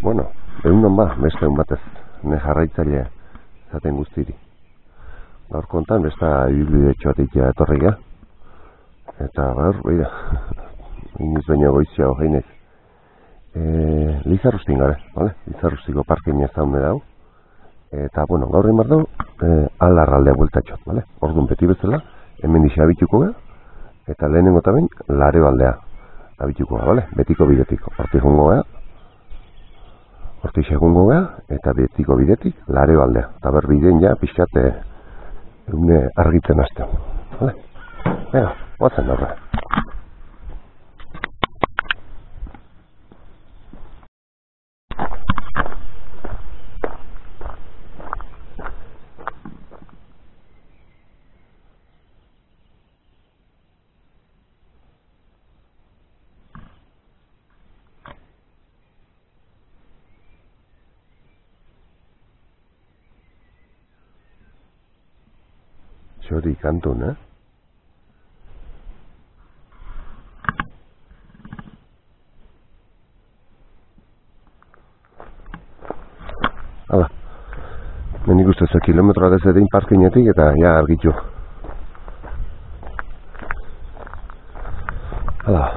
Bueno, egunon beste egun batez, ne jarraitzailea zaten guztiri. Gaur kontan, besta ibilbide txoatik etorria. Eta gaur, beira, iniz baino goizia hogeinez. Lizarrustin gara, vale? Lizarrustiko parkein ez daume dau. Eta, bueno, gaur egin behar dau, alarraldea bueltatxot, vale? Orduan beti bezala, hemen dixi abituko gara, eta lehenengo eta behin, Lareo aldea abituko gara, vale? Betiko bidetik, hortik jungo gara. Hortik egungo gara, eta betiko bidetik, Lareo aldea. Eta berbideen ja, pixkat, egune argitzen hasten. Vale? Venga, guatzen horre. Txori kantun, Hala, menik ustez kilometroak ez edin parkinetik eta ja argitu. Hala.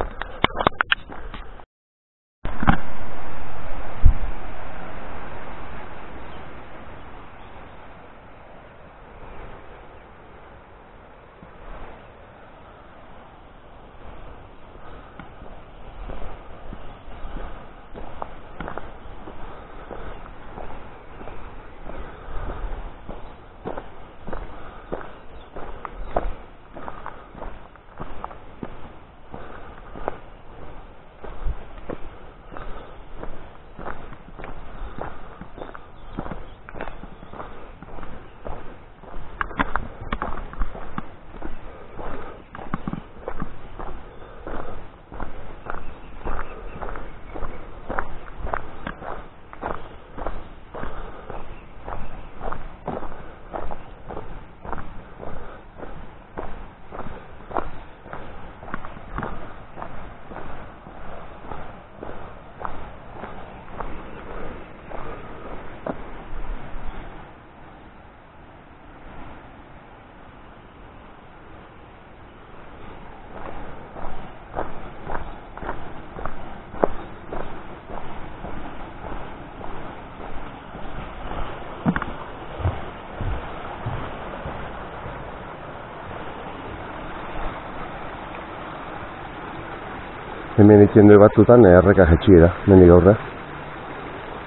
Hemen itxendu batzutan erreka jetxi da, menik gaurra.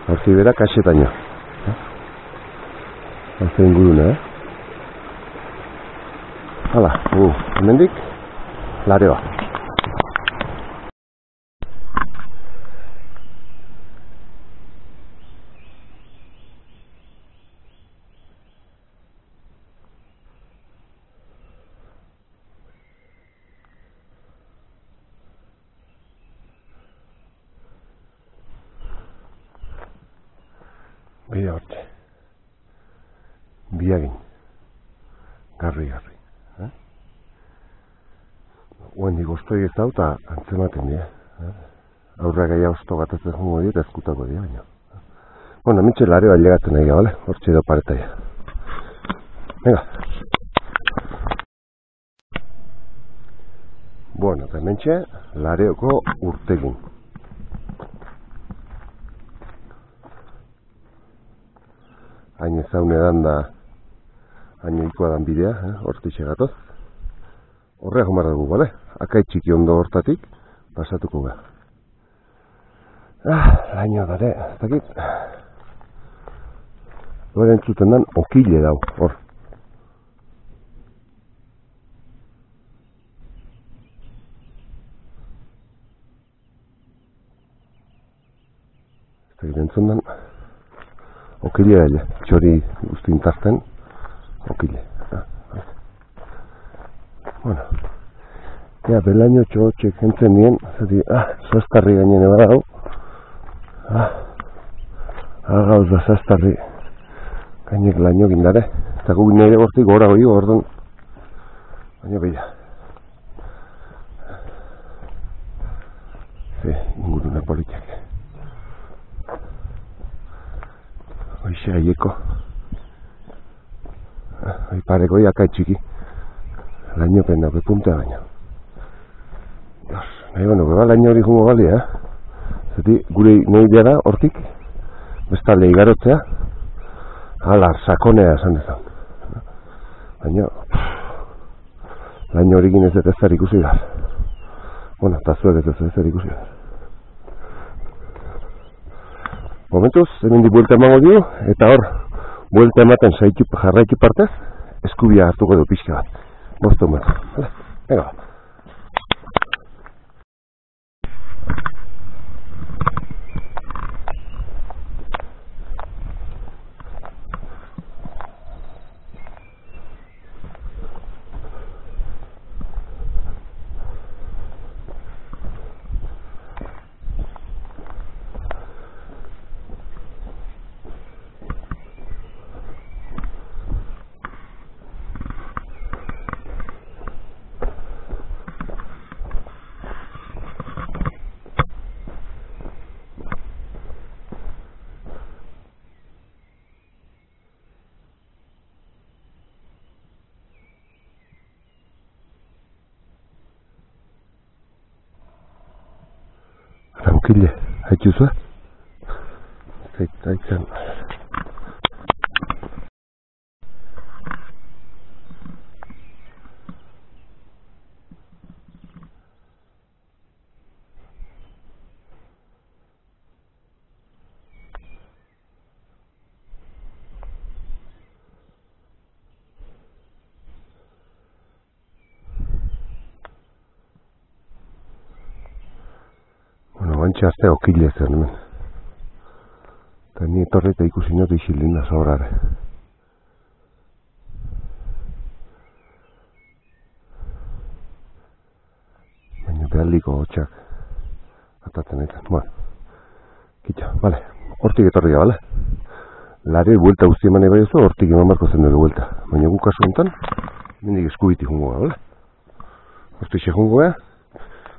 Hortzi bera kasetaino. Hortzi inguruna, Hala, hemendik, Lareoa. Bide hortxe. Biagin. Garri. Oen digostoi ez dau eta antzematen dira. Aurra gaia osto bat ez jungo dira eta eskutako dira baina. Bueno, hementxe Lareoa llegatzen nahi, bale? Hortxe edo paretaia. Venga. Bueno, eta hementxe Lareoko urtegin. Hain ezaun edan da, hain ikoa dan bidea, hortxe gatoz. Horreak omar dugu, bale? Akaitxiki ondo hortatik, pasatuko ga. Laino dare, ez dakit. Hore entzuten dan, okile dau, hor. Ez dakit entzun dan, okile da, txori guztintazten, okile. Bueno, ja, belaino txotxek entzen nien, zati, zaztarri gainen eba dau. Gauz da zaztarri gainek laino gindare. Eta gu nire bortik gora goi, orduan. Baina beira. Ingurune politak. aieko. Pareko iakai txiki. Laino pendau, puntea baina. Nahi bano, beba laino hori jungo bali, Zeti, gure nahi da hortik, bestalde igarotzea, alar, sakonea esan dezan. Baina, laino horikin ez dut ez ikusi da. Bueno, eta zuek ez dut ez ikusi da. Momentuz, hemen di buelta emango dio, eta hor, buelta ematen jarraitu partez, eskubia hartuko du pixka bat. Bostu metro. Venga. Tranquille, haitzu zua? Zaitzen. Bantxe azte okile zen hemen. Eta ni etorri eta ikusi not isilina zaurare. Baina behaldiko hotxak atatzen egiten. Bueno, kitxa, bale. Hortik etorri da, bale? Lare buelta guzti eman eba jozu, hortik eman barko zen dugu buelta. Baina guk kasu enten, mendik eskubitik jungo da, bale? Hortik xe jungo da.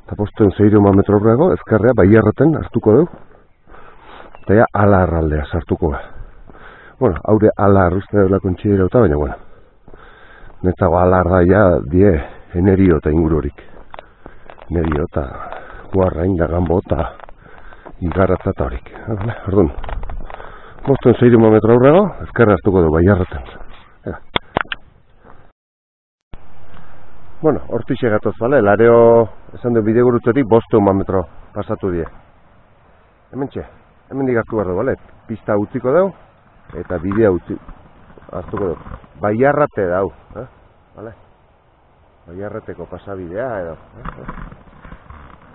Eta posten 6 metro horreago, ezkerrea baiarraten hartuko dugu. Eta ja alar aldea sartuko da. Bueno, haure alar uste dela kontxidera eta baina, bueno. Netzago alar da ja die enerio eta ingururik. Enerio eta guarrain da gambo eta igarratza eta horik. Orduan, posten 6 metro horreago, ezkerrea hartuko dugu baiarraten. Bueno, hortixe gatoz, bale? Lareo, esan du bide gurutzetik 5 metro pasatu die. Hemen hartu behar du, bale? Pista utziko dugu, eta bidea hartuko dugu. Baiarrate dau, bale? Baiarrateko pasabidea, edo.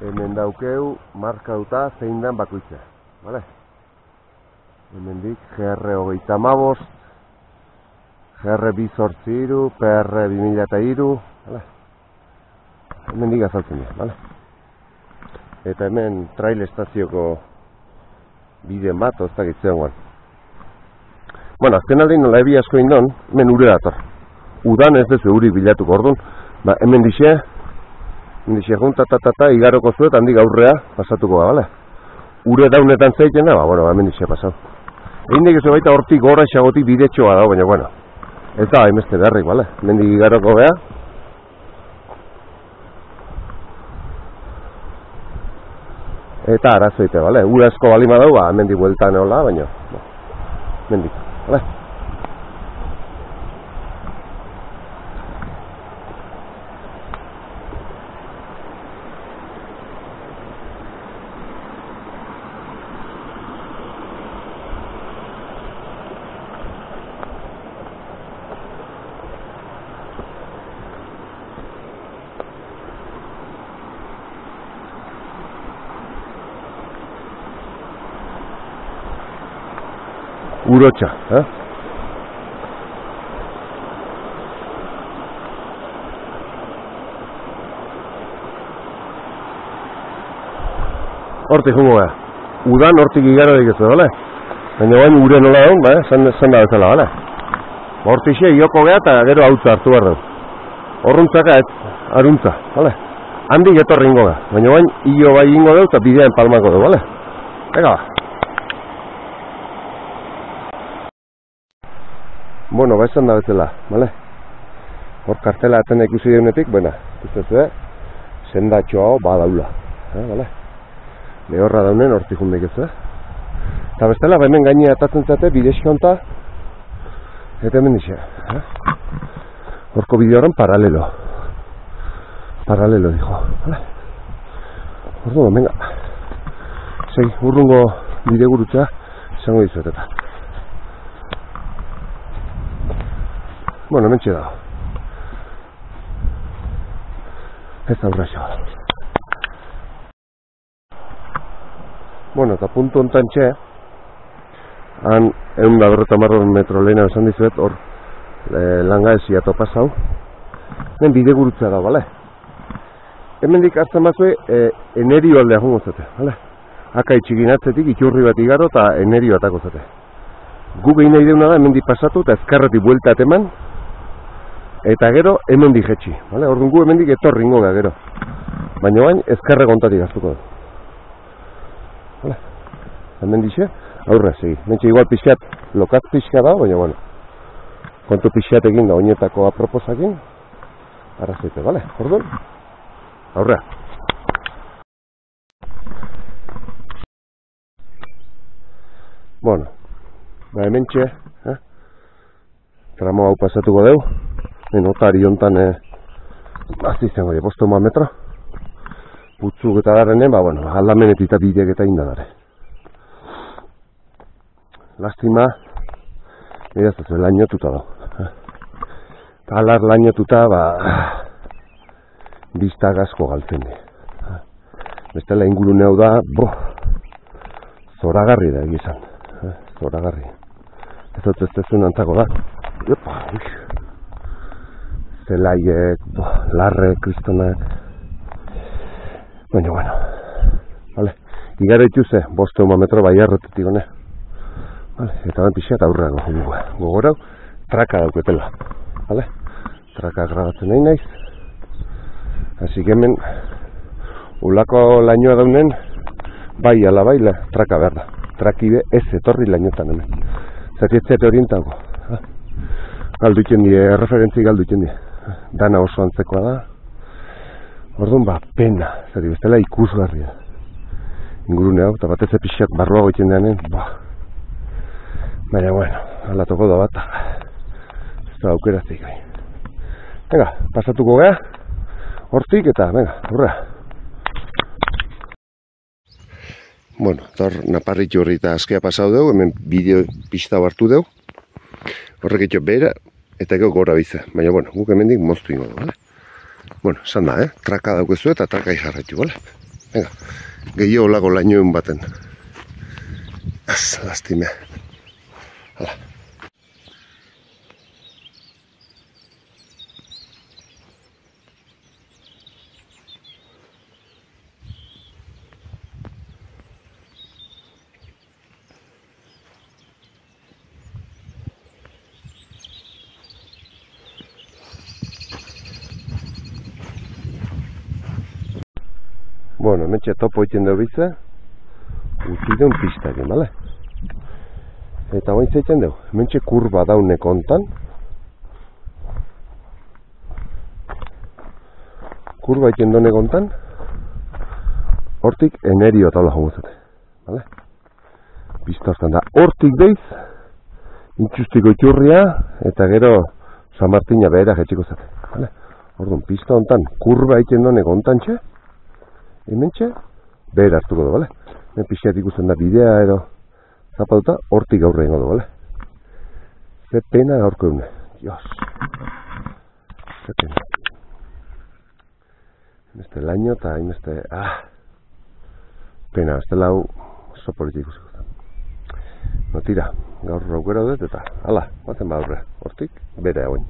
Hemen daukeu, markauta zein dan bakoitza, bale? Hemendik GR 35, GR 283, PR 2003, bale? Hemen diga azaltzen dira, bale? Eta hemen trail estazioko bide bat, oztak itzean guan. Bueno, azken aldin nola ebi asko indon, hemen ure dator. Udan ez dezu uri bilatuko orduan, ba, hemen dixe junta igaroko zuet, handik aurrea pasatuko ba, bale? Ure daunetan zeiten da, ba, bueno, hemen dixe pasau. Egin dikizu baita hortik gorra esagotik bidetxoa dago, baina, bueno, ez da, hainbeste beharrik, bale? Hemen igaroko beha. Eta arazoite, bale? Ura asko balima dau, ba, hemendik bueltan eola, baina, hemendik, bale? Urotxa, Hortik jungo gara. Udan hortik igaro dikezu, bale? Baina bain ure nola daun, esan da bezala, bale? Hortixe, ioko gara eta gero hautza hartu behar dugu. Horruntzaka ez, aruntza, bale? Handik etorri ingo gara. Baina bain, io bai ingo dugu eta bidean palmako dugu, bale? Ega ba. Bueno, ba esan da bezala, bale? Hor kartela atzena ikusi deunetik, ikusten sendatxo hau badaula, bale? Lehorra daunen hortik jundeik ez, Eta bestela, hemen gainea atatzen zate, bidezkonta, eta hemen dixe, Horko bideo horren paralelo. Paralelo, dijo, bale? Ordu, venga. Urrungo bide gurutza, esango dizuet eta. Bueno, hemen txeda. Ez aurra xo. Bueno, eta puntu ontan txe, han 150 metro lehena esan dizuet, hor Langaezia topasau. Hemen bide gurutza da, bale? Hemendik hartzen bazue, enerio aldea jongo zate, bale? Aka itxikin atzetik, iturri bat igaro eta enerio atako zate. Gu behin nahi deuna da, hemendik pasatu eta ezkarretik buelta eman, eta gero hemendik jetxi, bale? Orduan gu hemendik etorringo ga gero. Baina bain, ezkarre kontatik hartuko da. Bale? Hemendixe, aurra segi. Mentxe igual pixat, lokaz pixka da, baina bueno. Kontu pixatekin da, oinetako aproposakin, arrazoite, bale? Orduan, aurra. Bueno, hemen txe, tramo hau pasatuko deu, notari hontan hazi izango dira, 5 metro, putzuk eta darrenen, aldamenet eta bideak eta indadare. Lastima, edazazue, lainotuta da. Alar lainotuta, bizta gazko galtzen di. Bestela ingurune hau da, zoragarri da egizan. Zoragarri. Ez dut ez dezun antako da. Zelaiek, larrek, kristonak. Baina, bueno. Vale. Igara ituze, 5 metro bai arrotetik hone. Vale. Eta ben pixat aurreago. Gogorau, traka dauketela. Vale. Traka grabatzen nahi naiz. Así que hemen, ulako lainoa daunen, bai ala bai, traka behar da. Trakibe ez etorri lainotan hemen. Zati ez zete orientako. Galdu iken die, referentzi galdu iken die. Dana oso antzekoa da. Orduan pena. Zati bestela ikusgarria. Ingurune hau, eta batez epixak barruago iken deanen, Baina, bueno, alatoko da bat. Ez da aukerazik gai. Venga, pasatuko gea. Hortik eta, venga, aurra. Bueno, hor naparritu horri eta askea pasau dugu, hemen bideo pista hartu dugu. Horrek etxo behera eta ego gora biza. Baina, bueno, guk hemendik moztu ingo dugu, bale? Bueno, esan da, traka daukezu eta trakai jarraitu, bale? Venga, gehiago lago lainoen baten. Lastime. Hala. Bueno, hemen topo egiten dugu bitza, utzi deun pistakin, bale? Eta bain zaiten dugu, hemen kurba daune kontan. Kurba egiten dune kontan, hortik enerio taula jongo zate, bale? Pista hortan da, hortik deiz, intxustiko iturria, eta gero San Martina behera jetxiko zate, bale? Orduan, pista hontan, kurba egiten dune kontan txe, hementxe, behar hartuko du, bale? Hemen pixeat ikusten da bidea edo zapatuta, hortik aurre ingo du, bale? Ze pena gaurko egune. Dios. Ze pena. Hainbeste laino eta hainbeste... Pena, ez dela hau oso politik ikusiko. No tira, gaur aukera dut eta... Hala, baten ba aurre. Hortik, bere hauen.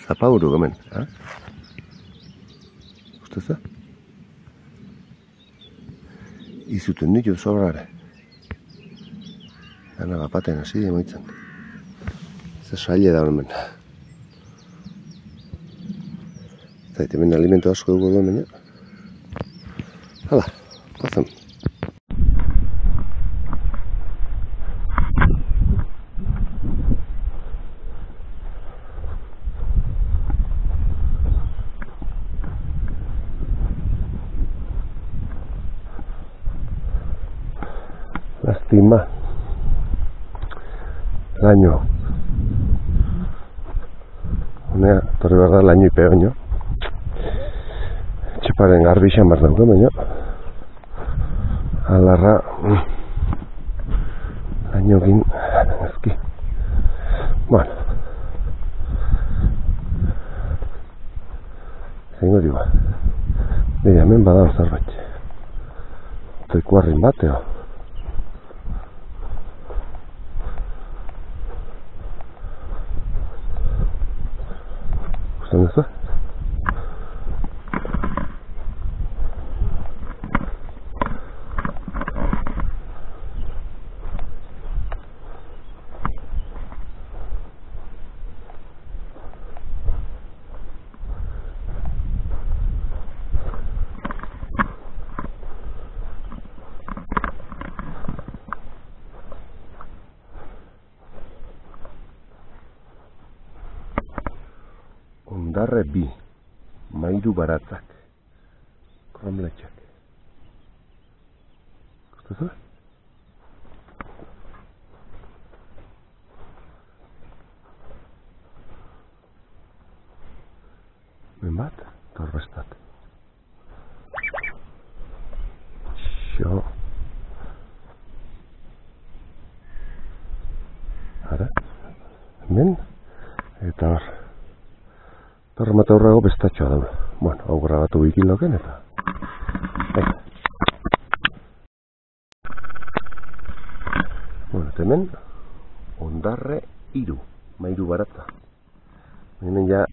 Zapauru gomen, Usteza? Izuten ditu sobrare. Gana bapaten hasi de moitzen. Ze saile da hemen. Zaite hemen alimento asko dugu hemen. Hala, bazen. Tima. Laino. Honea, torri behar da laino ipe baino. Txeparen garbi izan behar dauke baino. Alarra. Laino egin. Ezki. Bueno. Zengo diba. Nire hemen badao zerbait. Toiku harrin bateo. Gusten duzu? Ondarre bi, mairu baratzak, kromletxak. Gustazu? Ben bat, torbestat. Xo. Ara, hemen, eta hor. Torremata horrego bestatxoa daula. Bueno, hau grabatu bikin loken eta... Bueno, hemen, ondarre iru, mairu baratza. Hemen ja,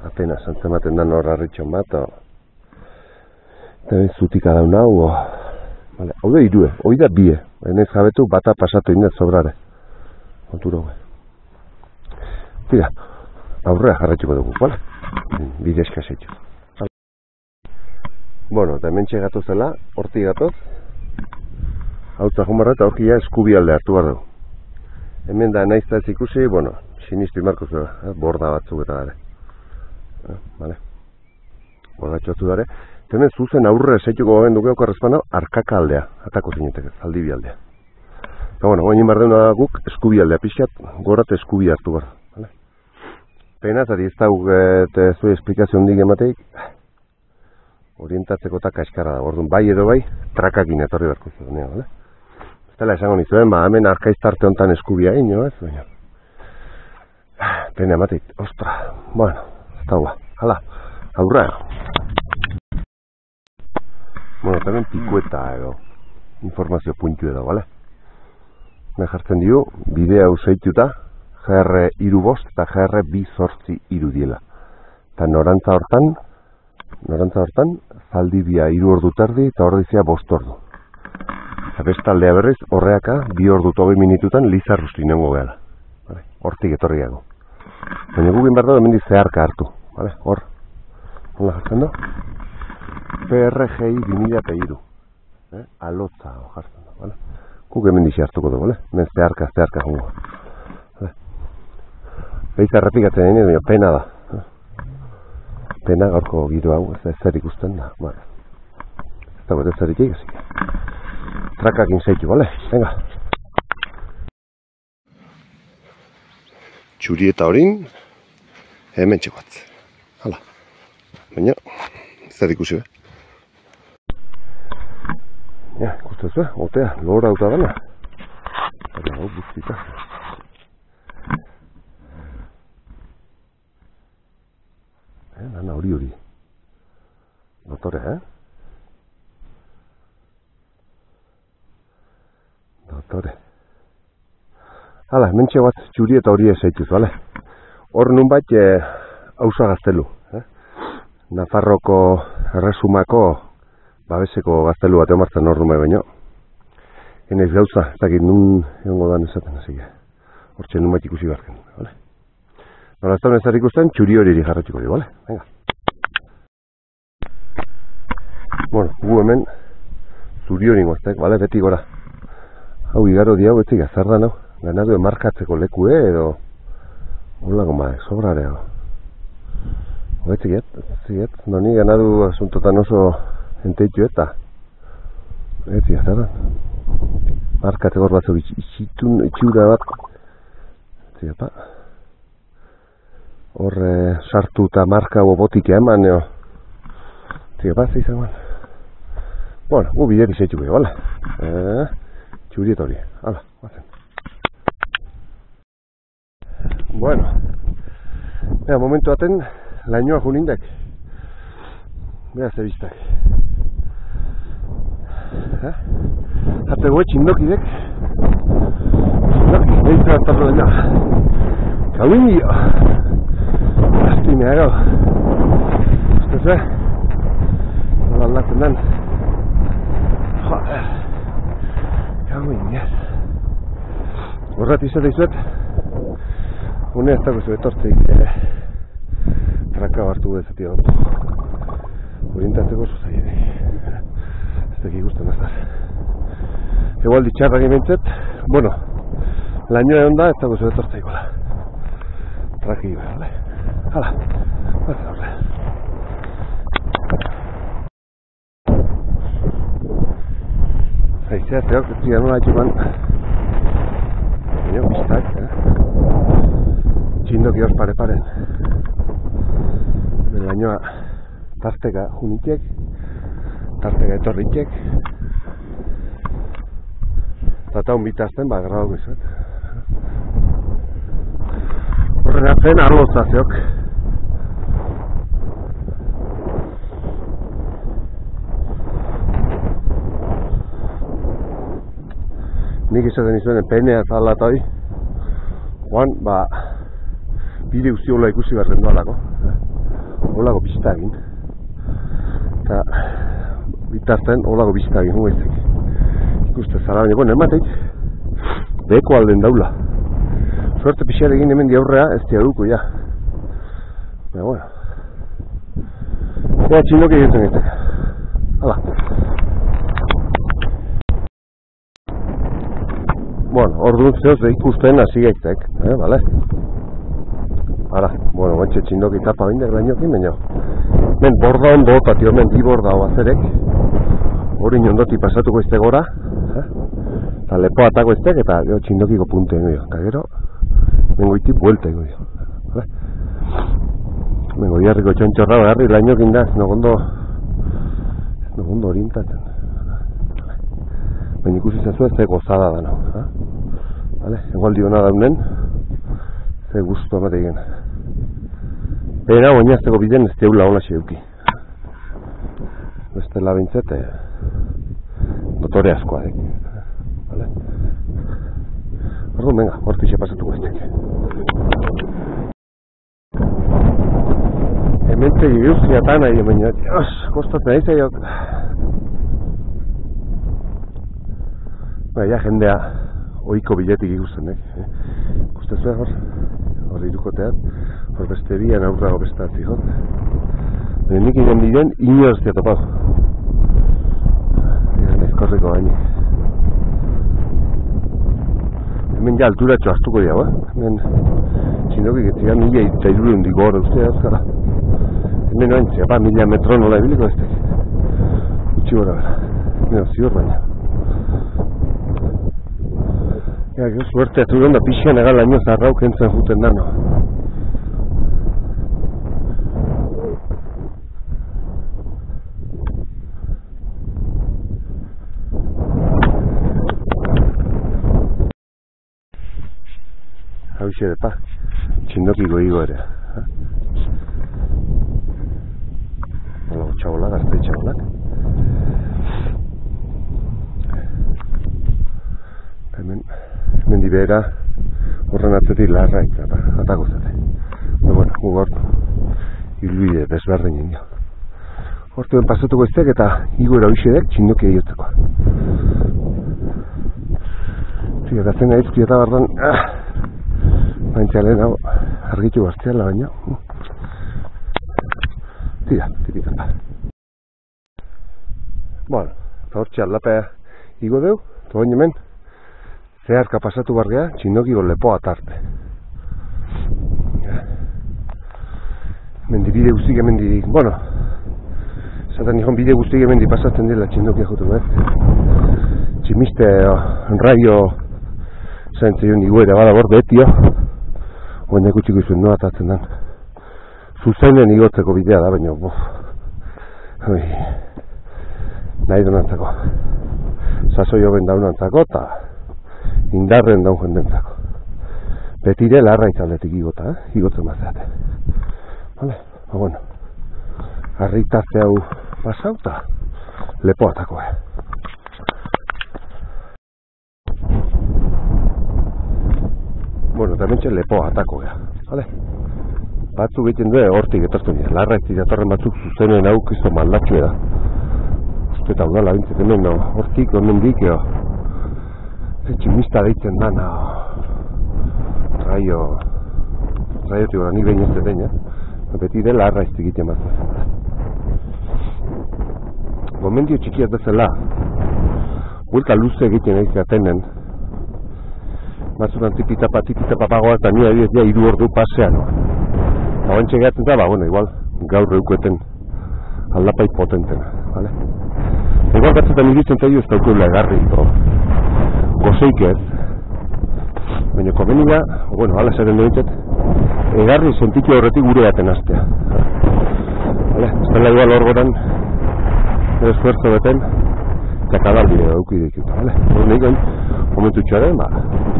apenas, antzematen da norra ritxon bat, eta zutika daun hau, vale, hau da irue, hoi da bie, enez jabetu bata pasatu indet sobrare. Konturo gue. Tira, aurrea jarretxuko dugu, bale? Bide eskasetxo. Bueno, eta hemen txegatu zela, horti gatoz, hau zajumarra eta horkia eskubialde hartu behar dugu. Hemen da naizta ez ikusi, bueno, sinistu imarko zela, borda batzuk eta dara. Vale. Borda txotu dara. Eta hemen zuzen aurre esaituko gogen duke okarrezpana, arkaka aldea, atako zineteke, zaldibi aldea. Eta bueno, goenin behar deuna guk eskubialdea pixat, gorat eskubi hartu behar. Pena, zari ez dauk zuen esplikazio hondik emateik, orientatzeko eta kaskarra da. Orduan, bai edo bai, trakakin etorri beharko zuen, bale? Ez dela esango nizuen, hemen arkaiztarte honetan eskubia ino, ez? Baina. Pena emateik, ostra, bueno, ez daua, hala, aurra. Bueno, hemen pikueta edo, informazio puntu edo, bale? Me jartzen dio, bidea usaituta, GR iru bost eta GR bi zortzi iru diela. Eta norantza hortan, zaldibia iru ordu terdi eta ordizia bost ordu. Eta bestaldea berriz, horreaka, bi ordu togei minututan Lizarrusti nengo gehala. Hortik etorriago. Baina gugin behar da, hemen zeharka hartu. Hor, nola jartzen da? PRGI 2002. Alotza jartzen da. Guk hemen hartuko du, hemen zeharka jungo. Behiz errepikatzen egin, pena da. Pena gaurko giro hau, ez zer ikusten da. Ez dago ez zer ikik, trakakin zeitu, bale? Venga. Txuri eta horin, hemen txegoatz. Hala. Baina, zer ikusi, Ja, ikusten otea, lora auta dana. Eta hau guztita. Dana hori. Dotore, Dotore. Hala, mentxe bat txuri eta hori esaituz, bale? Hor nun bat, hauza gaztelu. Nafarroko erresumako babeseko gaztelu bat emartzen hor dume baino. Enez gauza, ez dakit nun egongo dan esaten, hasi que. Hortxe nun bat ikusi beharken, bale? Nola, ez da honetar ikusten, txuri hori jarratxiko di, bale? Venga. Bueno, gu hemen zuri hori ngoztek, bale? Beti gora. Hau igaro di hau, etzik azar da, no? Ganadu emarkatzeko lekue edo... Holako ma, sobrare, Etzik, noni ganadu asuntotan oso enteitu eta... Etzik azar da. markategor batzuk itxura bat. Ziepa. Hor sartu eta marka botika eman, eo. Ziepa, zeizan. Bueno, bidetik zeitzuko, bale? Txuriet hori, hala, bazen. Bueno, momentu baten, lainoa junindek. Bera zebiztak. Harte goe txindokidek. Txindoki, behitza hartatu dena. Kauin dio. Azti mea gau. Ustez, nola aldatzen den. Joder. Kauin, yes. Horrat izate izuet. Une ez dago zu etortzeik. Traka hartu bezatia hau. Orientatzeko zuzaiedek. Ez dek ikusten azar. Egual ditxarrak imentzet, bueno, lainoa egon da ez dago zu etortzeikola. Traki ibe, bale? Hala, batzen horre. Haizea zeok, ez dira nola etxukan. Baina, biztak, txindoki hor pare-paren. Lainoa tarteka junitek, tarteka etorritek. Eta bitazten, grabau izuet. Horren artean arloza zeok. Nik izaten izuen penea zala eta hori. Oan, bide guzti hola ikusi behar den dualako. Holako bizta egin. Eta bitartzen holako bizta egin, huaizek. Ikuste zara baina, bueno, emateik beko alden daula. Suerte pixar egin hemen diaurrea, ez diaduko, ja. Baina, bueno. Ea txindoki egitzen egiten. Hala. Bueno, hor dut zehoz ikusten hasi gaitzek, bale? Ara, bueno, guantxe txindoki tapa bindek lainokin, baina. Men borda ondo eta tio, men bi borda hoa zerek. Hori ondoti pasatuko izte gora. Eta lepoa atako iztek eta txindokiko punte ingo dio. Eta gero, mengo iti buelta ingo dio. Mengo diarriko txontxorra beharri lainokin da, ez nogondo orientatzen. Baina ikusi zezue ze gozada da no. Egual diona daunen, ze guztu amate egin. Pena oinazteko biden ez teula hola xeuki. Beste labintzet, dotore askoa dek. Orduan, venga, hortixe pasatuko estek. Hementze gehuzkiatan nahi, baina, kostatzen nahi zaiok. Ja, jendea oiko biletik ikusten, Ikustezue hor irukotean, hor beste bian aurrago besta atzikot. Nik ingen bilen, inoz diatopau. Ezkorriko bainik. Hemen ja alturatxo hartuko diago, Hemen txindoki getzigan 1.300 digor uste azkara. Hemen oain, zeapa 1.000 metro nola ebiliko ez tek. Utsi gora bera. Nero, ziur baina. Ja, gero suerte aturon da pixan egal laino zarrau kentzen juten dano. Hauxe depa, txindokiko higo ere. Hola, txabolak, azte txabolak. Hemen dibera horren atzetik larraik atako zate. Bueno, gugor hilbide desberdin dio. Hortuen pasatuko iztek eta igoera hoxedek txindoki egiotzeko. Eta zen gaizki eta bardan baintxalen hau argitu bartziala baina. Tira, tipikapa. Bueno, eta hortxe aldapea igo deu, eta baina hemen zeharka pasatu bargea, txindokiko lepoa tarte. Mendibide guztik emendik, bueno, esaten nihon bide guztik emendik pasatzen dela txindokia jutu, tximiste radio zaintzen nigu ere bada bor betio oen ekutsiko izuen noa atatzen den zuzenen igotzeko bidea da, baina nahi donantzako sasoi hoben daunantzako eta indarren daun jendentzako betire larra itzaldetik igota, igotzen bazeate vale, bueno harritazte hau pasau eta lepoatako bueno, eta mentxe lepoatako vale batzu egiten du hortik etortzen dira, larra ez datorren batzuk zuzenen hau kisto maldatxue da uste eta udala bintzeten hemen hortik, hemendik tximista deitzen dana raiotik gara nik behin ez deten beti de larra ez egiten bat gomendio txikiaz bezala buelta luze egiten egiten batzutan tipitapa pagoa eta nire adibidez ja 3 ordu pasean eta bantxe gehatzen da, bueno, igual gaur eukueten aldapai potentena vale? Igual batzutan iritzen zaio ez daukela egarri gozeik ez baina komenia, bueno, ala zeren duentzat egarri sentitu horretik gure daten astea vale? Ez dela igual hor goran esfuerzo beten eta kadaldire dauki dikut vale? Hor nahikoen momentu txoaren,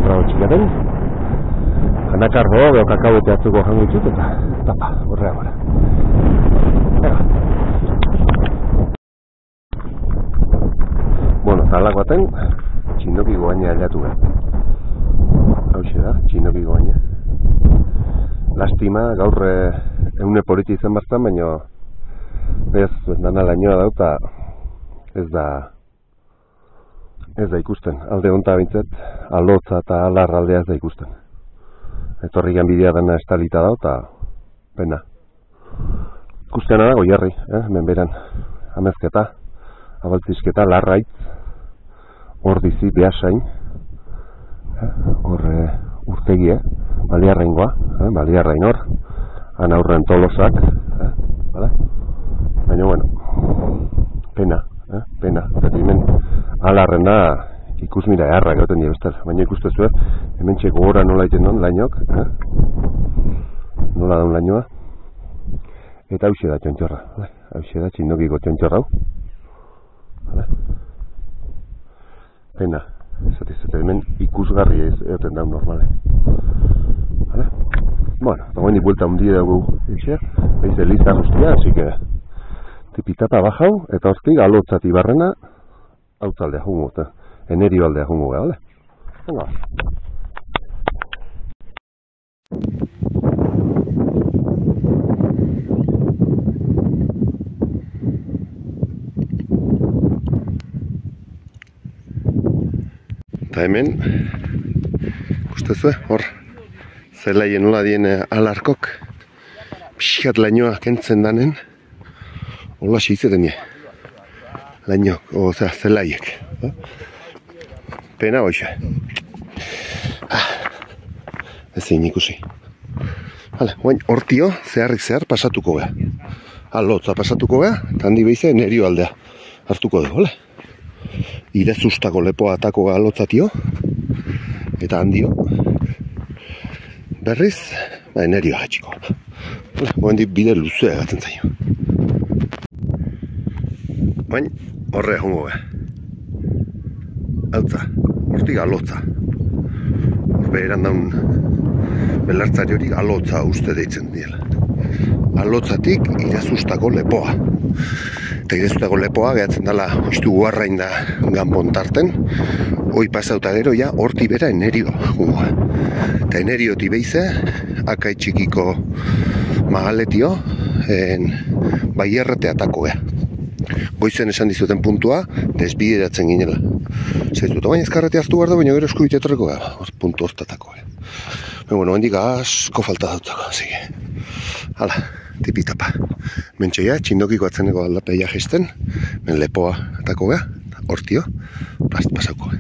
trago txikaten anakarro, beho kakauete hartuko jango ditut eta tapa, horrea gara bueno, eta alak baten txindoki goaina aldatu behar hauxe da, txindoki goaina lastima, gaur eune politi izan barzan, baina ez dana lainoa dau eta ez da ikusten, alde honta bintzet, alotza eta alar aldea ez da ikusten etorrian bidea dana estalita da eta pena ikusteana da goiarri, menberan amezketa, abaltzizketa, larraitz ordizi, behasain hor urtegie baliarraingoa, baliarrain hor han aurren tolosak baina bueno pena hemen alarren da ikusmira eharrak gauten dira bestel, baina ikustezu hemen txeko gora nola iten non, lainok nola daun lainoa eta hauxe da txontxorra hauxe da txindokiko txontxorra hau pena esatizete hemen ikusgarri egoten daun normale bueno, eta guen ikuelta hundi dugu eiz eliza guztia, así que tipitapa bajau eta hortik alotzati barrena hau taldea jungo eta enerio aldea jungo gara, vale? Venga. Eta hemen, ikustezue, hor, zelaien nola dien alarkok, pixkat lainoa kentzen danen, hola xeizeten die. Lainok, oza, zelaiek. Pena hoxe. Ezin ikusi. Vale, oain, hortio, zeharrik zehar pasatuko gea. Alotza pasatuko gea, eta handi behize nerio aldea hartuko dugu, vale? Irezustako lepoa atako gea alotzatio, eta handio, berriz, nerio hatxiko. Oain, bide luzea gatzen zaio. Oain, horrea jongo gea. Hautza, hortik alotza. Beheran daun belartzari hori alotza uste deitzen diela. Alotzatik irezustako lepoa. Eta irezustako lepoa gehatzen dela oiztu guarrain da ganpontarten. Hoi pasauta gero ja horti bera enerio jungoa. Eta enerioti behize, akai txikiko magaletio, baierrete atako gea. Goizen esan dizuten puntua, desbideratzen ginela. Zaitu, baina ezkarrete hartu behar da, baina gero eskubite etorreko gara, puntu hortatako. Bueno, hendik asko falta dautzako, zige. Hala, tipitapa. Mentxeia, txindokiko atzeneko aldapeia gesten, men lepoa atako gara, hortio, pasauko.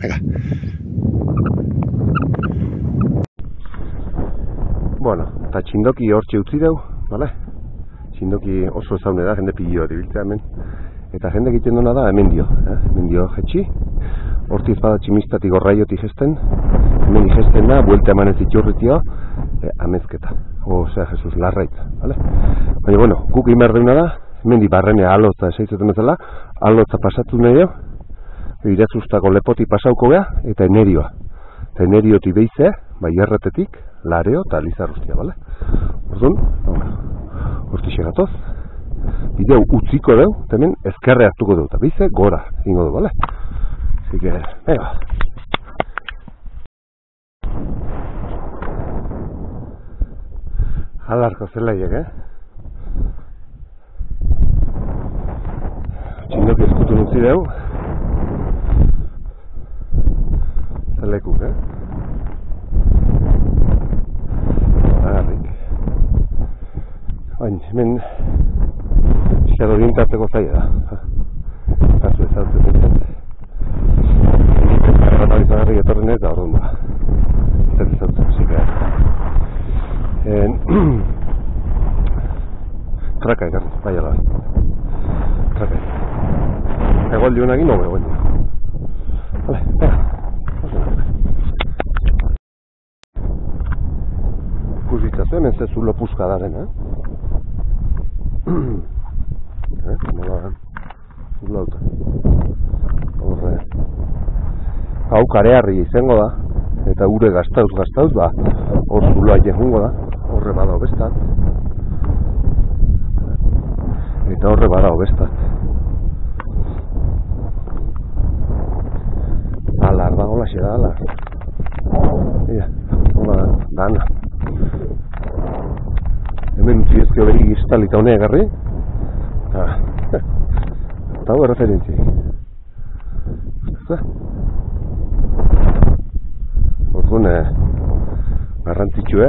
Venga. Bueno, eta txindoki hortxe utzi dau, bale? Txindoki oso ezaune da, jende pillo bat ibiltzea hemen. Eta jende egiten duna da hemendio, hemendio jetxi, hortiz bada tximistatik gorraiotik jesten, hemen jesten da, buelta eman ez itxurritio, amezketa, osea, Jesus, larraitz, vale? Baina, bueno, guk egin behar deuna da, hemendi barrenea alotza esaizetan bezala, alotza pasatu nahi deu, iratzustako lepoti pasauko gea, eta enerioa. Eta enerioti beizea, bai erretetik, lareo eta lizarruztia, bale? Orduan, hortixe gatoz, bideu utziko deu, eta hemen ezkerre hartuko deu, eta beize gora ingo du, bale? Así que, venga. Alarko zelaiek, Txindoki eskutu nutzi deu. Zelekuk, Agarrik. Baina, hemen xero dintatzeko zaila da. Kasu ezautzen zintzen. Eta izagarrik etorren ez da orduan ba. Zer ezautzen, zikera. Traka ekarri, bai ala bai. Traka ekarri. Egoaldi honagin hobe guen. Vale, venga. Ikusitzazu, hemen ze zulo puska daren, Nola, zulo auta. Horre. Hau karearri izango da, eta ure gaztauz, ba, hor zuloa jehungo da, horre bada hobestat. Eta horre bada hobestat. Alar da, hola xe da, alar. Ia, hola, dana. Hemen utzi ezkio berik iztalita honea egarri. Eta hau referentziak. Orduan, garrantzitsue,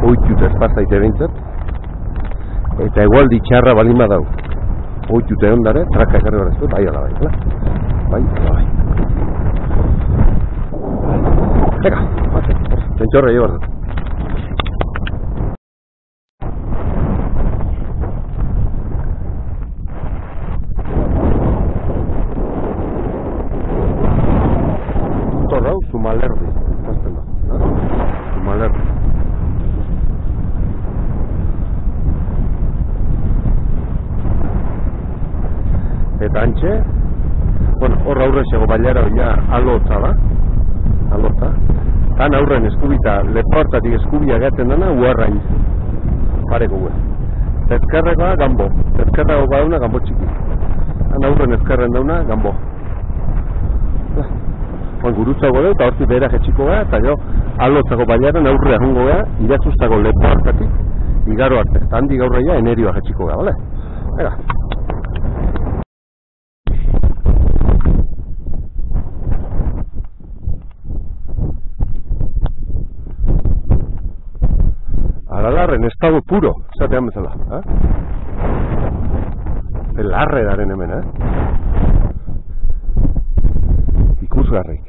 oitute ezpazaite behintzat, eta egualdi txarra balin badau. Oitute ondare, traka egarri baraztu, bai ala bai, bai ala bai. Ega, txentxorra jo barzat. Zumalerdi, zazten da, Zumalerdi. Eta antxe, bueno, hor aurrexego bailara oia alotza da, alotza. Tan aurren eskubita, leportatik eskubia gaten dana, uarrain, pareko guen. Ezkerrekoa, gambo, ezkerreko badauna, gambo txiki. Tan aurren ezkerren dauna, gambo. Gurutzago dut, eta hortzi behera jetxiko gara, eta jo, alotzako bailaren aurrea jungo gara, iratzustako lepo hartatik, igaro arte, eta handi gaurreia enerioa jetxiko gara, bale? Ega. Aralarren estado puro, esatean bezala, Larre daren hemen, Ikusgarrik.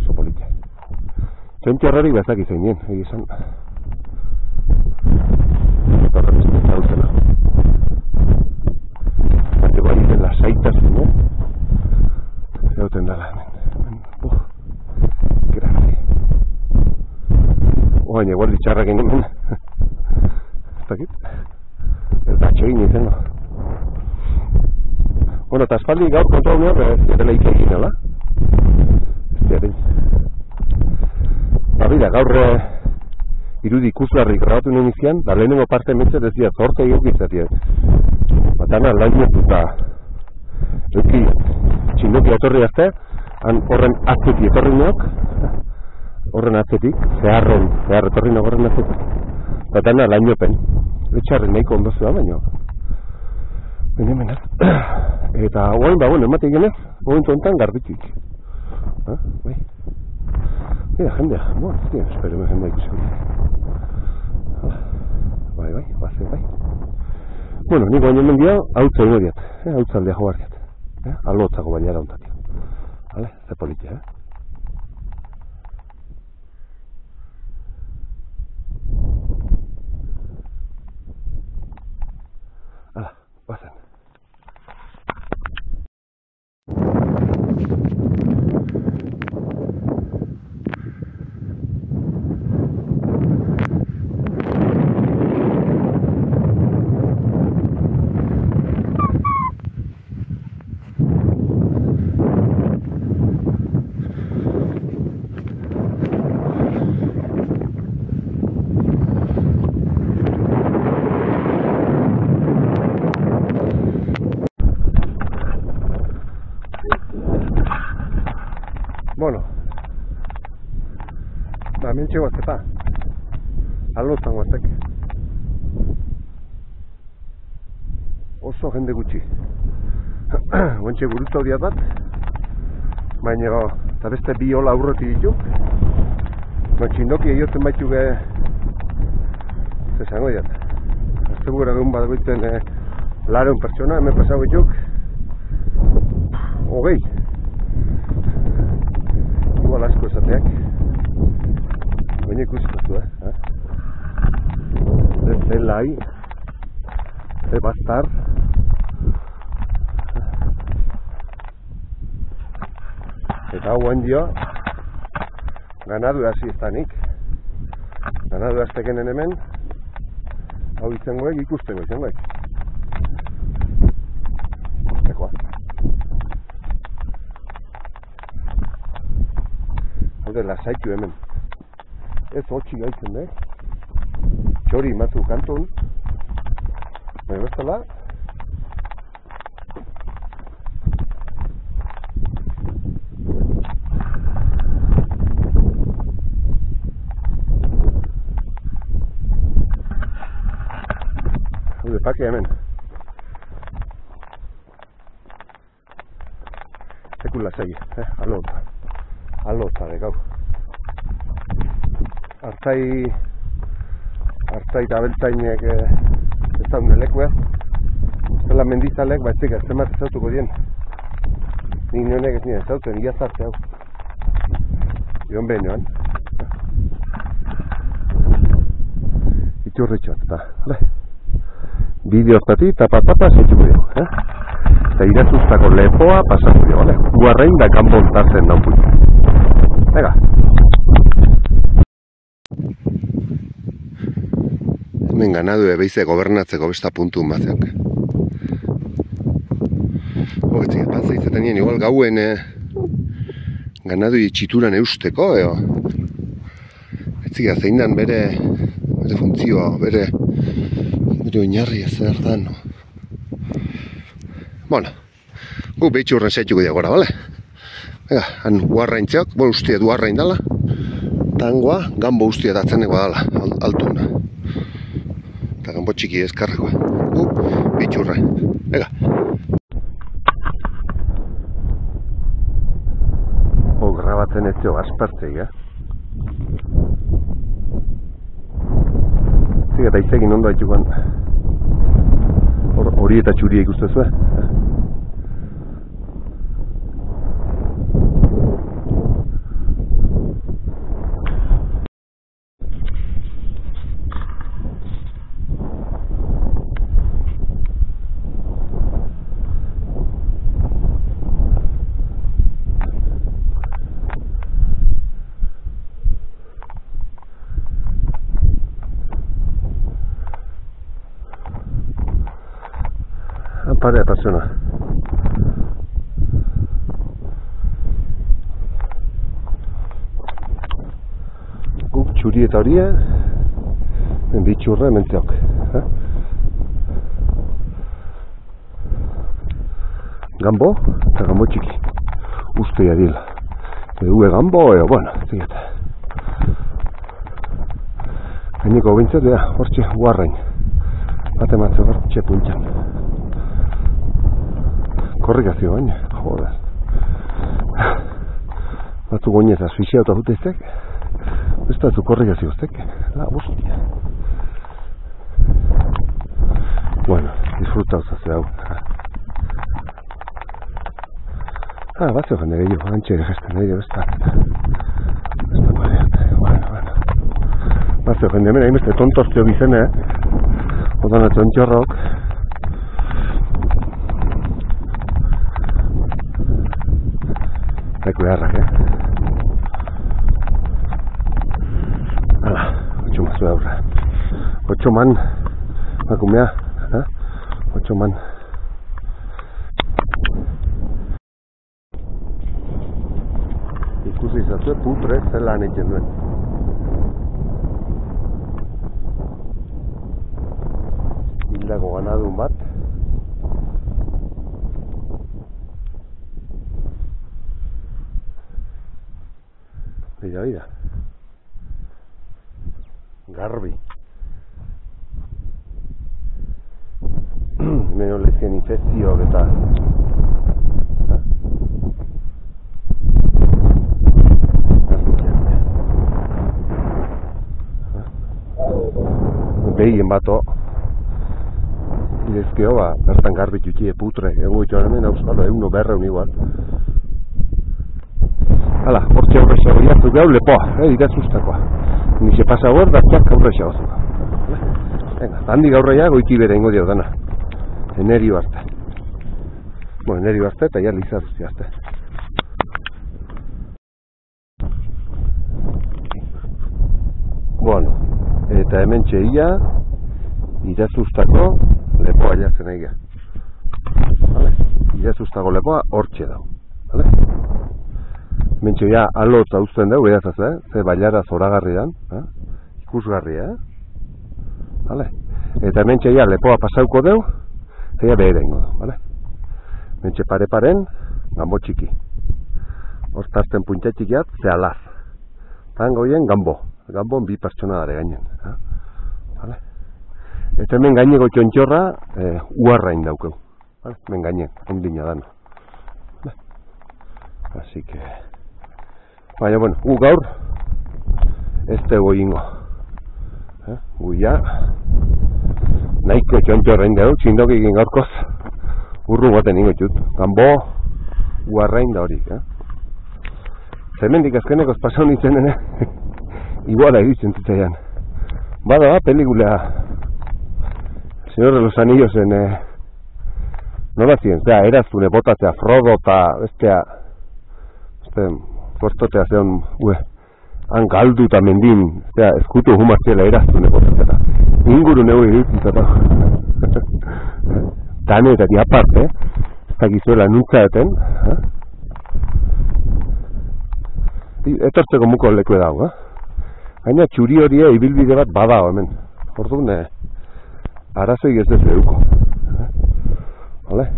Sopolite. Txentxo horrerik bezak izan nien, egizan. Torre beste zautela. Bate bai dela saitasun, Egoten dala hemen. Grazie. Oain, egualdi txarrak hemen. Ez dakit? Eta txegin izango. Bueno, eta espaldi gaur kontua unean, ez dela ikegin, ala? Ez diaren. Bida, gaur irudi ikusgarrik grabatu nuen izian, da lehenengo parte emetzet ez dira, zorte egokitzatia. Batana, lainetuta. Euki, txindoki etorri azte, horren atzetik etorri neok, horren atzetik, zehar etorri neok horren atzetik. Batana, lainopen. Etxarren nahiko ondozu da, baina hemen eta guain, bueno, ematik genez, momentu enten garbitik. Bai. Mira, jendea, bueno, espero jendea ikusi. Bai, baze, bai. Bueno, nik baino hemen dio, hautza ino diat, hautza aldea joar diat. Alotzako bailara ontatik. Ze politia, bazen. Bueno, hementxe guaztepa, alotan guaztek. Oso jende gutxi. Guentxe gurutza horiat bat, baina eta beste bi hola aurreti ditu. Txindoki egioten baitu ge, zesango diat. Azte bugera egun bat goiten lareun pertsona, hemen pasago dituk. Hogei. Igual asko esateak. Baina ikusikozu, Zelai, Bastar. Eta hau handio, ganadu hasi estanik. Ganadu hastekenen hemen, hau izangoek ikusteko izangoek. Ikustekoa. Haude lasaitu hemen. Ez hotxi gaitzen, Txori matzu kantun. Baina bestela. Haude pake hemen. Sekun lasai, alota de gau. Artzai eta beltzainek ez daune lekua. Zela mendizalek, batzik ez temat ezautuko dien. Nik nionek ez nire ezauten, iazarte hau. Ion behin joan. Itxurritxoat, eta, bideoztati eta patata zaituko dugu, Eta irazuztako lepoa pasatu dugu, Guarrein da kanpon tartzen daun putu. Ega. Hemen ganadu ebeize gobernatzeko besta puntu batzak. Hogetzik, patza izaten nien, igual gauen ganadu itxituran eusteko, etzik, zein dan bere funtzioa, bere oinarri ezer dan. Bueno, gu behitxurren zaituko diagora, bale? Ega, han guarraintzeok, ustia du arrain dala, tangoa, gambo ustia datzeneko dala, altuna. Eta gambo txiki eskarrekoa. Gu behitxurren. Ega. Grabatzen ez jo, aspertzei, Eta izegin ondo haituko hori eta txuria ikustezu, Pare persona. Guk txuri eta horia bitxurra hementzeok. Gambo eta gambo txiki. Uste jadil. Egue gambo, bueno, zigeta. Gaineko bintzat, hortxe guarrain. Bate matze hortxe puntxan. Korrikazio baina, joder. Batzu goinez asfixia eta juteztek. Ez batzu korrikazio uztek. La, hostia. Bueno, disfruta uzazio hau. Batzio jende gehiago, antxe gesten gehiago, ez da pariat. Bueno. Batzio jende, mena, hainbeste tontostio bizene, odana txontxorrok. leku beharrak, Hala, 8 mazu aurra. 8 man, makumea, 8 man. Ikusi izazue putre zelan egiten duen. Hildako ganadun bat. Bida. Garbi. Hemen lezien infekzioak eta behien bato idezkeo, bertan garbi txutxie putre egu itxoan hemen, auskalo, euno berreun igual. Hala, hortxe aurrexea goiaztu gau lepoa, idazuztakoa. Nixe pasa hor, da txak aurrexea gozuka. Venga, handi gaurreia goiti bere ingo dio dana. Enerio arte. Bueno, enerio arte eta ja lizaruzti arte. Bueno, eta hemen txeia idazuztako lepoa jatzen egia. Vale? Idazuztako lepoa hortxe dau. Vale? Mentxe ja alot hauzten dugu, edazaz, ze bailara zoragarri dan, ikusgarria, vale? Eta mentxe ja lepoa pasauko dugu, zeia behera ingo dugu, vale? Mentxe pare-paren, gambo txiki. Hortazten puntxa txikiat, ze alaz. Tango hien, gambon bi pertsona dare gainen, vale? Eta hemen gaineko txontxorra, uarrain daukeu, vale? Hemen gainen, ondina dan. Así que... Baina, bueno, gu gaur ez dugu ingo. Gu ja nahiko txontxorrein dugu, txindok egin gaurkoz urru baten ingo txut. Gambo uarrain da horik. Zemendik azkenekoz pasau nintzen, iguala egitzen zitzaian. Bada, pelikula Señor de los Anillos nola ziren, eraztune botatzea, Frodo eta bestea Portotea zeon, han galdu eta mendin, eskutu humartziela eraztune botatzera. Inguru nego egitzata. Tane eta diaparte, ez dakizuela nuntzaeten. Etortzeko muko leku edago, Gaina txuri horie ibilbide bat badao hemen. Orduan, arazoik ez ez eduko. Vale?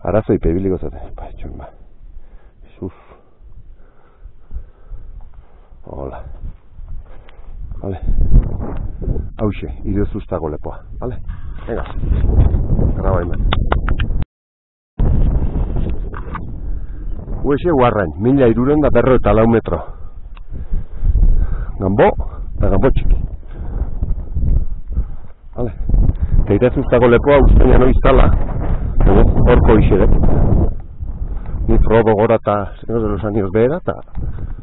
Arazoi pebiliko zaten. Jesús. Hola. Vale. Hauxe, idezuztako lepoa. Vale? Venga. Graba hemen. Huexe guarrain, 1304 metro. Gambo, eta gambo txiki. Vale. Eta idezuztako lepoa usteina noiztala, horko ixerek. Ni Frodo gora eta Señor de los Anillos behera eta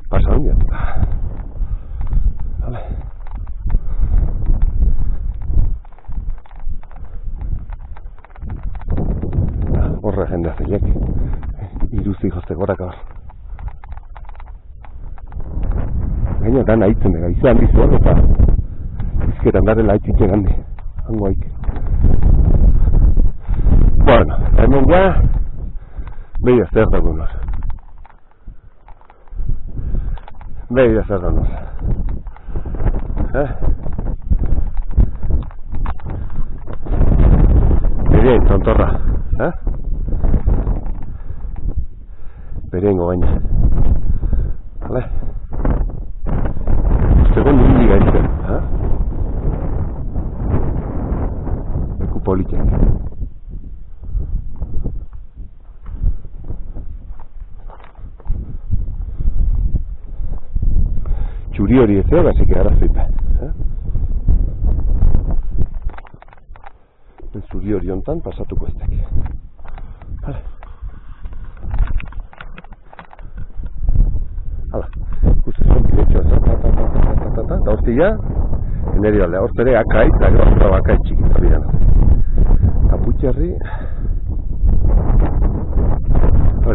pasa hondia. Vale. Horre jendea zeiek. Iruzi jozte gorak abar. Gaina dan haitzen dega, izan dizu hor eta izketan darela haitzitzen handi. Hango haik. Bueno, hemen ja, behi zer dagoenaz. Behi zer dagoenaz. Berien, tontorra. Berien gogaina. Vale? Segon nindi gaintzen. Eku politzen. Txuri hori ez zeo, gazik arazoipe. Zuri hori ontan pasatuko ez daki. Hala. Hala. Ikusten bidetxoa eta hortia, eneri balde. Hortzere akai, eta gero akai txiki. Kaputxarri.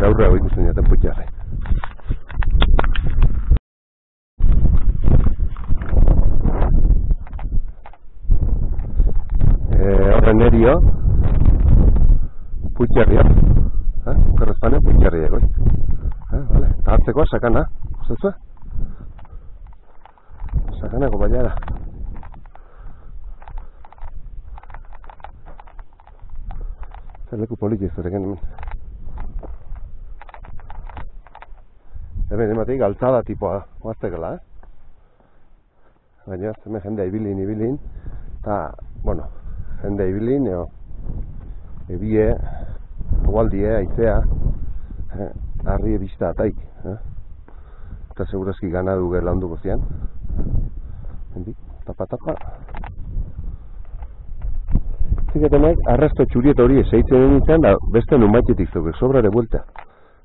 bera aurrera ikusten jaten putxarri. Horren erio, putxarria. Okerrezpanen putxarria egoi. Vale. Eta hartzekoa sakana, ustezue? Sakanako baiara. Zer leku politik zereken hemen. Hemen ematik altzada tipoa oaztekela, Baina hemen jendea ibilin, eta, bueno, jendea ibilin, ebie, ogualdie, aizea, harri ebista ataik, eta segurazki ganadu gela onduko zian. Hendik, tapa. Ziketenek, arrasto txurieta hori eseitzen nintzen, da beste numaitetik zuke, sobrare buelta.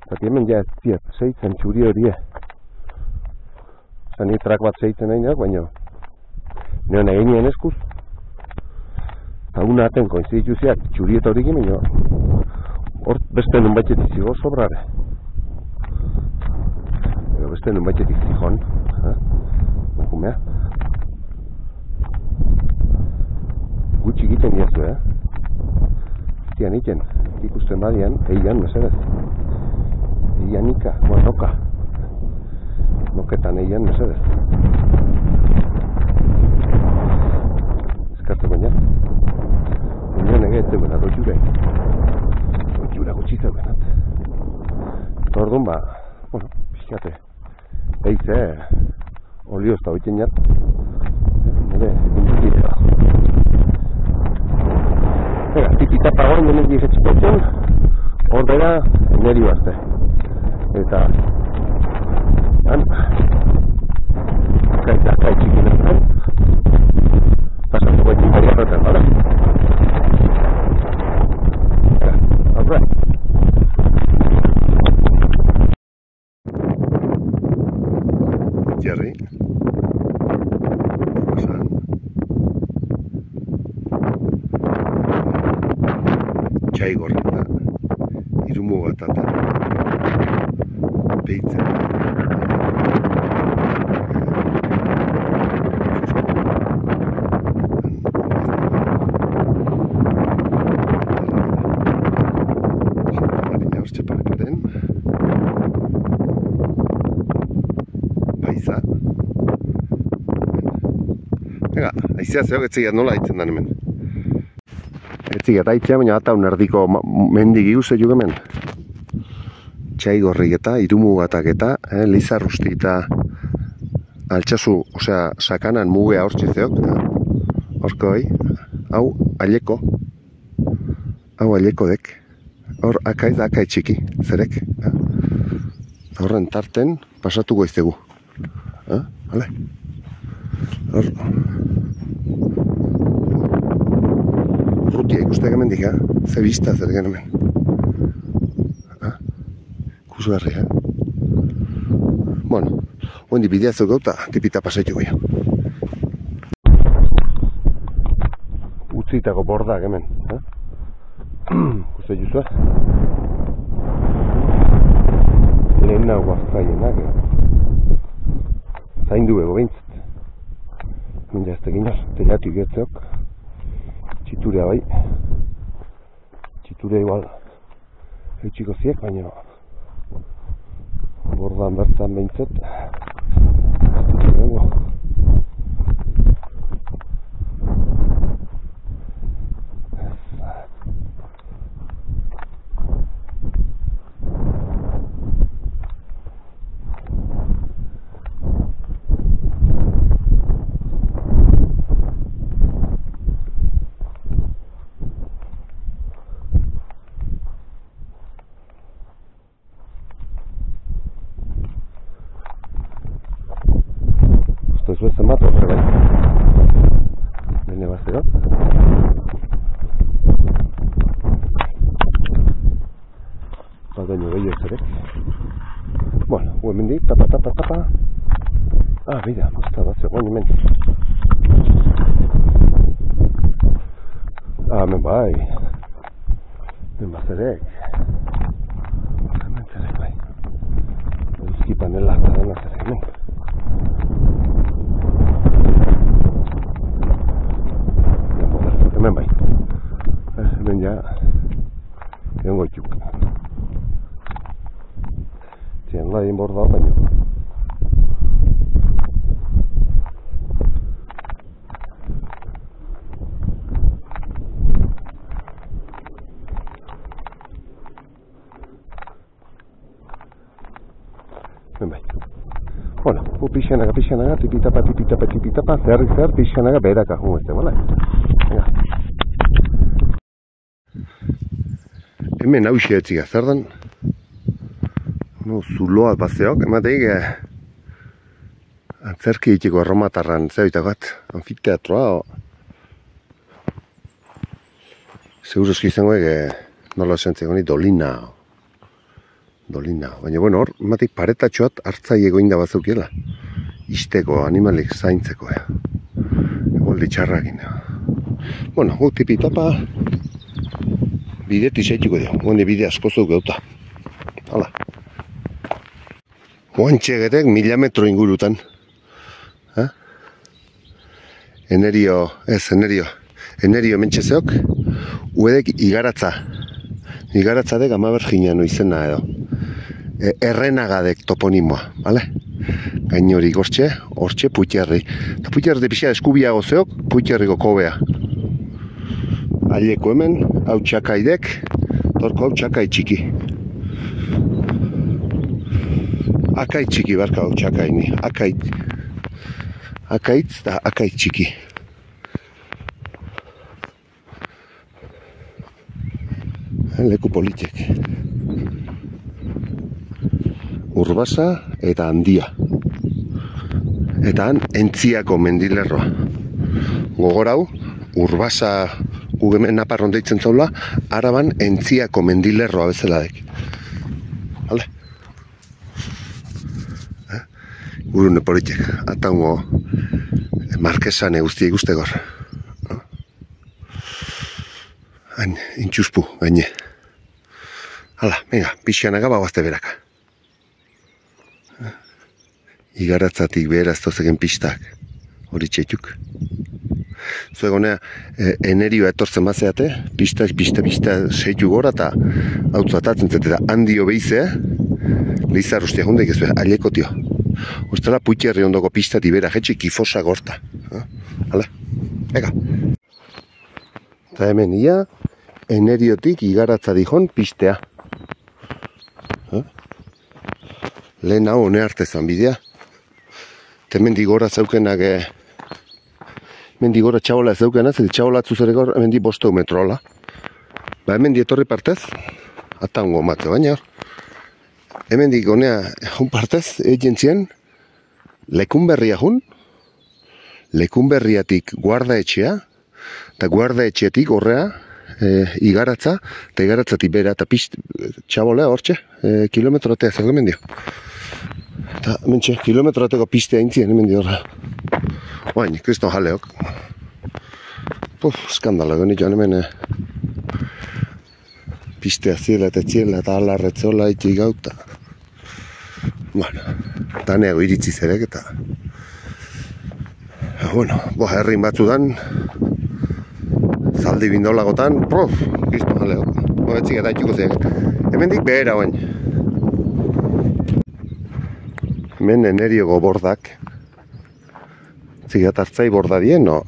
Eta hemen ja ez ziet, seitzen txuri horie. Zan trak bat seitzen nahi nahi, baina neon egin eskuz. Eta una aten koinziditu ziak txurieta horiek, baina hor beste numaitetik zigo sobrare. Edo beste numaitetik zigon. Nakumea. Gutxi egiten diazu, Zian egiten, ikusten badian, eian, mesedez. Eianika, noka. Noketan eian, mesedez. Eskartu baina. Baina nege ez zegoen, dojurei. Dojura gutxi zeugenat. Eta orduan, bueno, pixkate. Eize, oliozta hoiten jat. Nire, induzidea. Ega, tipita pagor menek digetxikotzen, hor bera neri bazte. Eta, kai txikin ezten, pasatu gaitin bari arretan, bale? Ega, aurre. Jerry. Pasan. Txaigorreta, irumugatata, peitzen. Marina hortxe parkaren. Baiza. Ega, aizea zeok etzigat nola haitzen dan hemen. Etzigat haitzea, baina ataun erdiko mendik iguz eguk hemen. Txaigorrik eta, irumugatak eta, lizarrusti eta altxasu, osea, sakanan mugea hortxe zeok. Horko hau aileko. Hau aileko dek. Hor akaiz akai txiki, zerek. Horren tarten pasatuko iztegu. Hale? Hor... Rutia ikustek hemen dik, ze bista zer gen hemen. Kusgarri, Bueno, oindi bideazuk gauta, tipita pasaitu goia. Utzitako bordak hemen, Kuste juzua? Lehen nago azkaienak, zaindu ego behintzat. Minda ez tekin jar, telatu igertzeok. Txiturea bai. Txiturea igual eutxiko ziek, baina bordan bertan behintzat. Zue zenbat horre bai. Bene bazero. Baldaino gehiago zerek. Bueno, hemen di, tapa. Bida, mazta bat zegoen hemen. Hemen bai. Hemen bazerek. Hemen panela eta dena zer hemen. Hemen bai. Hemen ja egon goituk. Txien da egin borda baino. Hemen bai. Bueno, pixanaga, tipitapa, zer, pixanaga beraka jungo este, bale? Hemen hausia etziga, zer den? Zuloa bazeok, emateik antzerki itiko erromatarran zeoitagat, anfiteatroa. Seguroski izango nola esantzeko ni dolina, baina bueno, hor, emateik paretatxoat hartzaieko inda bazeukiela. Isteko, animalik zaintzeko, Goldi txarrakin. Bueno, gu tipitapa bideti zaituko dio, guande bide asko zeuk gauta. Hala. Guantxegetek 1000 metro ingurutan. Enerio mentxezeok, uedek igaratza. Igaratzadek amaberginan izena edo. Errenagadek toponimoa, bale? Gain hori hortxe Puitxerri. Eta Puitxerri pixia eskubiago zeok, Puitxerriko kobea. Aileko hemen, hau txakaidek, torko hau txakai txiki. Akai txiki barka hau txakaini, akaitz da akai txiki. Leku politek. Urbasa eta Handia. Eta han Entziako mendilerroa. Gogorau, Urbasa gugemen naparron deitzen zaula, Araban Entziako mendilerroa bezeladek. Hale? Gurune politek, ataungo markesane guztiek ustegor. Hain, intxuspu, gaine. Hala, venga, pixanaga bagoazte beraka. Igaratzatik beheraztozeken pistak, hori txetuk. Zuegonea, enerioa etortzen bazeate, pista seitu gora eta hau zatatzen zete da handio behizea, lehizar ustea hundeik ez aileko tio. Ustela Puitxerri ondoko pistati bera jetxe kifosa gorta. Hala, ega. Eta hemen ia, eneriotik igaratza dihon pistea. Lehen hau hone artezan bidea. Eta hemendik gora zeukenak, hemendik gora txabola ez zeukenak, zede txabola atzuzereko hemendik 5 metrola. Ba hemendik etorri partez, ataungo matze baina hor. Hemendik honea jun partez, egentzien, Lekunberria jun, Lekunberriatik guardaetxea, eta guardaetxeatik horrea, igaratza, eta igaratzatik bera, eta txabolea hortxe, kilometroatea zer hemen dio. Eta mentxe, kilometroateko pistea intzien hemen dio horra. Oain, kriston jaleok. Skandalo, goni joan hemen pistea ziela eta alarretzola iti gauta. Bueno, daneago iritzi zerek eta... Bueno, herrin batzudan, zaldi bindolagotan, kriston jaleok. Moetzik eta itxuko zek. Hemendik behera oain. Hemen eneriogo bordak. Zigat hartzai borda dien, no?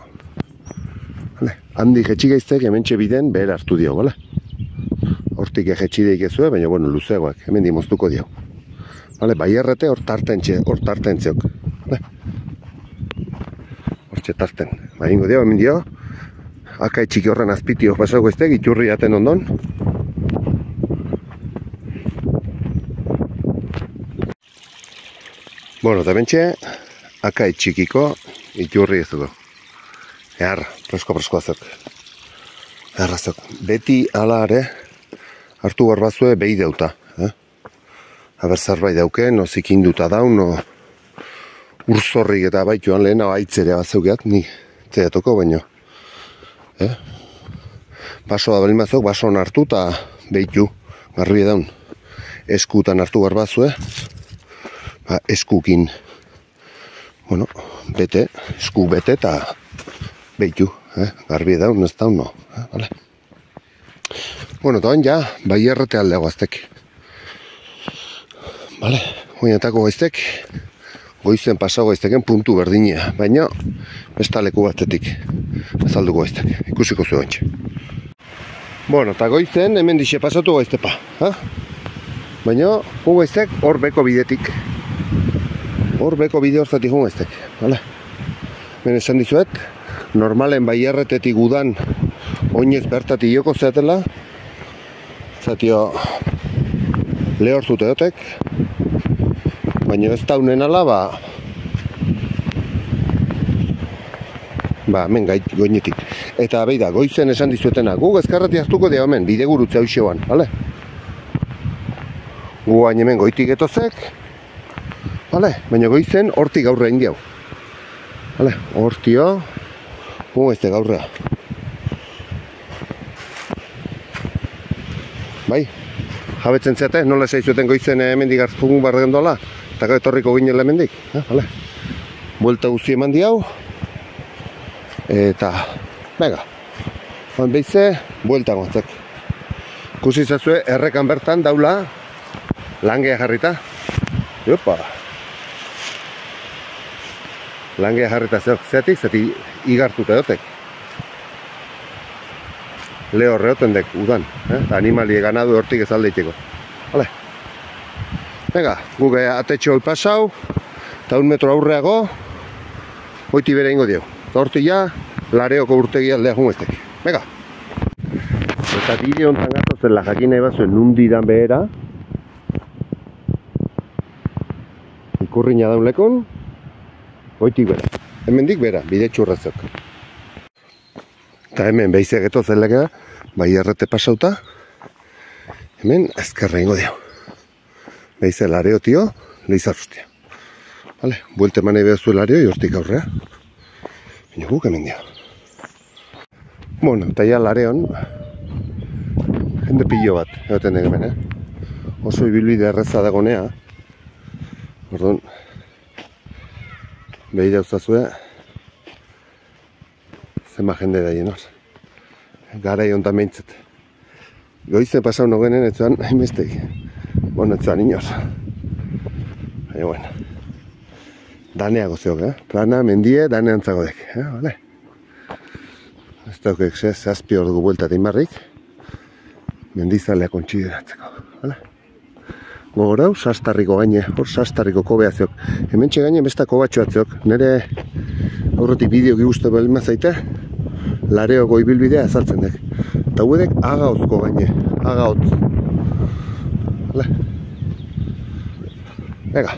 Handi jetxigaiztek hemen txebiden behera hartu dio, bale? Hortik egetxideik ezue, baina, bueno, luzegoak, hemen di moztuko dio. Vale, bai errete hor tarten tzeok. Hortxe tarten. Bai ingo dio, hemen dio. Akai txiki horren azpitio pasako eztek, iturri aten ondon. Bueno, eta bentxe, akai txikiko iturri ez dugu. Presko azok. Errazok. Beti ala are, hartu barbazue behi dauta. Aber zerbait dauke, no zikinduta daun, no urzorrik eta baituan lehena aitzere bazeukeat, ni zeatoko baino. Basoa balimazok, basoan hartu eta behitu, garbi daun. Eskutan hartu barbazue, eskukin, bueno, bete, esku bete eta behitu, garbi daun, ez daun, no, vale. Bueno, toan ja, bai errete aldego aztek. Vale, oinetako gaiztek, goizen pasago gaizteken puntu berdinea, baina bestaleku batetik azalduko gaiztek, ikusiko zuen txe. Bueno, eta goizen hemen dixe pasatu gaiztepa, baina gu gaiztek hor beko bidetik. Hor beko bide horzatik gu gaiztek, vale? Ben esan dizuet, normalen bai erretetik udan oinez bertatik joko zeatela, zatio lehortute dotek, baina ez daunen ala, hemen goinetik. Eta beida, goizen esan dizuetena, gu ezkarrati hartuko dira hemen, bide gurutze hoxeoan, bale? Gu hain hemen goitik etozek, bale? Baina goizen hortik gaurra indiau. Bale? Hortio, gu ezte gaurra. Bai? Jabetzen zeate, nola esaizueten goizen hemendik hartugun barren dola, eta etorriko ginela hemendik, bale? Buelta guzti eman diau, eta, venga, behize, buelta gontzek. Kusi zazue, errekan bertan daula, langea jarrita. Opa! Langea jarrita zeatik, igartuta dotek. Leo horreoten dek, udan, eta animalie ganadu hortik ez aldeiteko. Vale. Venga, guge atetxo hoi pasau, eta 1 metro aurreago, hoiti bere ingo dio. Eta horti ja, Lareoko urtegi aldea jungeztek. Venga! Eta bide honetan gatozela jakin nahi bazuen nundi dan behera. Ikurriña daunlekon, hoitik bera. Hemendik bera, bide txurrazok. Eta hemen behize getozelekea, bai errete pasauta, hemen ezkerra ingo dio. Behize Lareo tio, Leizarrustia. Vale, buelte manei behazu Lareo, hortik aurrea. Baina guk hemen dio. Bueno, eta ja Lareon, jende pillo bat, egoten den hemen, Oso ibilbide erreza dagonea. Orduan, behi dauzazue, zenba jende da hor. Garai hontan behintzat. Goize pasau nogenen, etzuan, hainbestei. Bueno, etzuan inor. Baina, bueno. Daneago zeok, Plana, mendie, danean zagodek, vale? Ez daukek, zazpi ordu bueltat inbarrik. Mendizalea kontsideratzeko, vale? Gogorau, sastarriko gaine, hor sastarriko kobea zeok. Hemen gaine besta kobatxoa zeok. Nere aurretik bideo giguste belma zaite, Lareoko ibilbidea azaltzen dek. Eta huedek agaozko gaine, agaotz. Vale? Ega,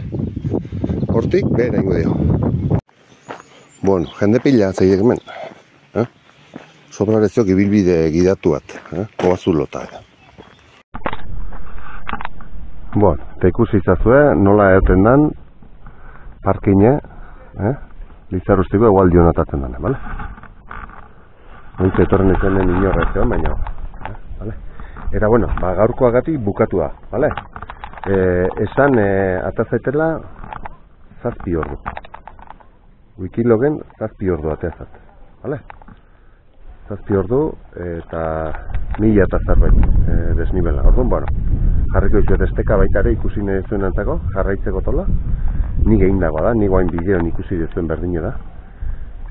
hortik behera ingo dio. Bueno, jende pila zeidek men. Sobrarezok ibilbide gidatu bat, koazulota. Bueno, eta ikusi izazue, nola egoten dan, parkine, Lizarrustiko egualdion atatzen dane, bale? Ointze etorren izenen inorrezean, baina, bale? Eta, bueno, gaurkoagatik bukatu da, bale? Esan, atazaitela, 7 ordu. Wikilogen 7 ordu ateazat, bale? 7 ordu, eta 1000 eta zerbait desnibela. Orduan, bueno, jarriko izuet esteka baitare ikusi nahi zuen antzako, jarraitzeko tola. Ni gehin dagoa da, ni guain bideoan ikusi dezuen berdino da.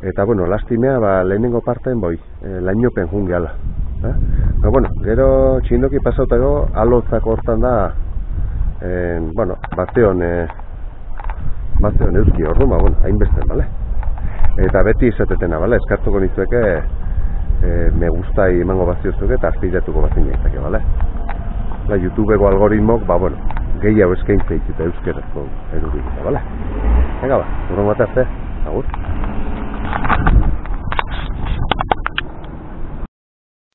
Eta, bueno, lastimea, lehenengo parten boi, lainopen junge ala. Bueno, gero txindoki pasautako, alotzako hortan da, bueno, bateon euski orduan, bueno, hainbesten, bale? Eta beti izatetena, bale? Eskartuko nizueke, me gustai emango baziozuke eta azpidatuko bazin jaitzake, bale? YouTubeko algoritmok, bueno, gehiago eskaintza itxita euskerazko edukikita, bale? Venga, urron bat arte, agur.